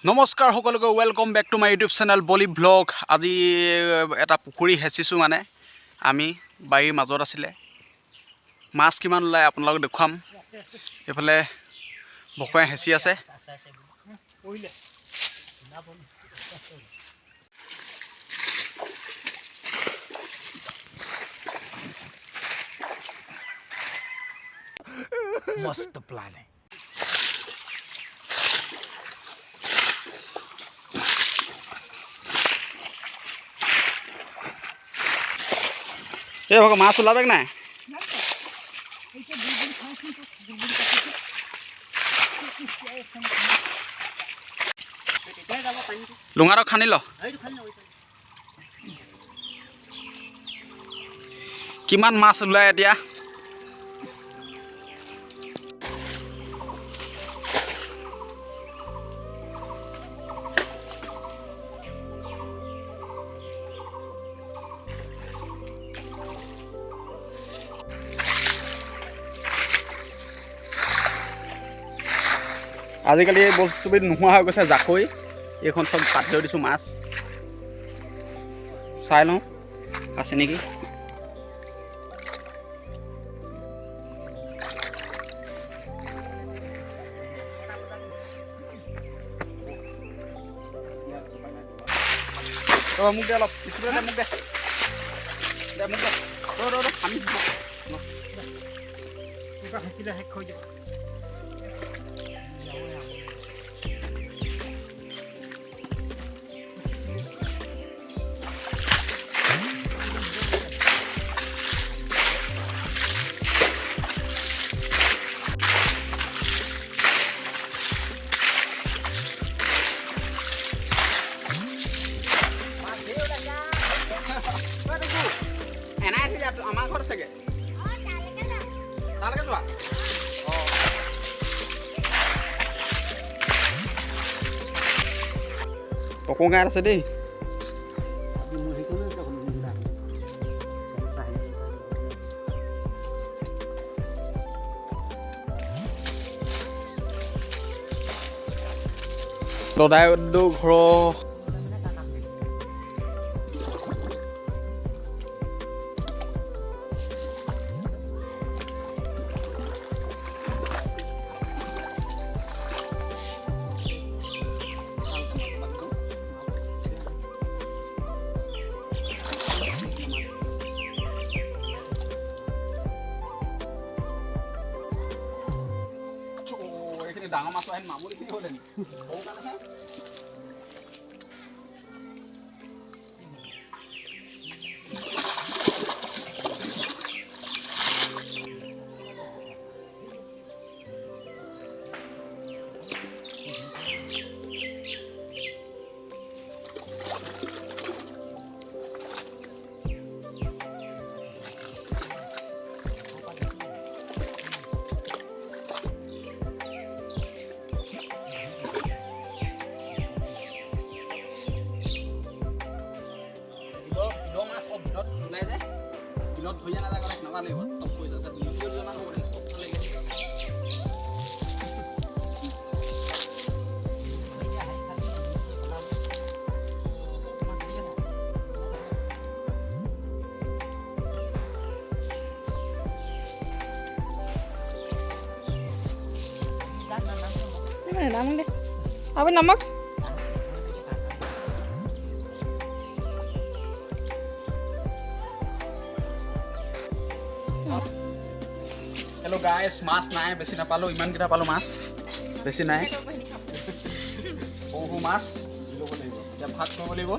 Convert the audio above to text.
নমস্কাৰ সকলোকে welcome back to my YouTube channel বলি ব্লগ। আজি এটা পুখুৰী হেঁচিছোঁ, মানে আমি বাৰীৰ মাজত আছিলে। মাছ কিমান ওলায় আপোনালোকক দেখুৱাম। এইফালে বকুৱাই হেঁচি আছে। मस्त प्लान है। এই ভাগৰ মাছ ওলাবে নাই? লুঙাটো খানি ল। কিমান মাছ ওলায় এতিয়া? আজিকালি এই বস্তুবিধ নোহোৱা হৈ গৈছে। জাকৈ এইখন চব পাত ধৰি দিছোঁ। মাছ চাই লওঁ আছে নেকি। মোক দে অলপ দে, মোক দে মোক দে আমি শেষ হৈ যায়। আমাৰ ঘৰত আছেগে। তালৈকে যোৱা। অকণগাঁত আছে দেই। লদাই ঘৰৰ ডাঙৰ মাছ আহিল। মামুলি খিনি হ'লে ধুই নালাগে নবা লাগিব। টপ পইচা আছে দুজনমান হ'ব লাগিব। apa namak? হেল্ল' গাইছ, মাছ নাই, বেছি নাপালোঁ। ইমানকেইটা পালোঁ মাছ, বেছি নাই। সৰু মাছ ল'ব লাগিব। এতিয়া ভাগ কৰিব লাগিব।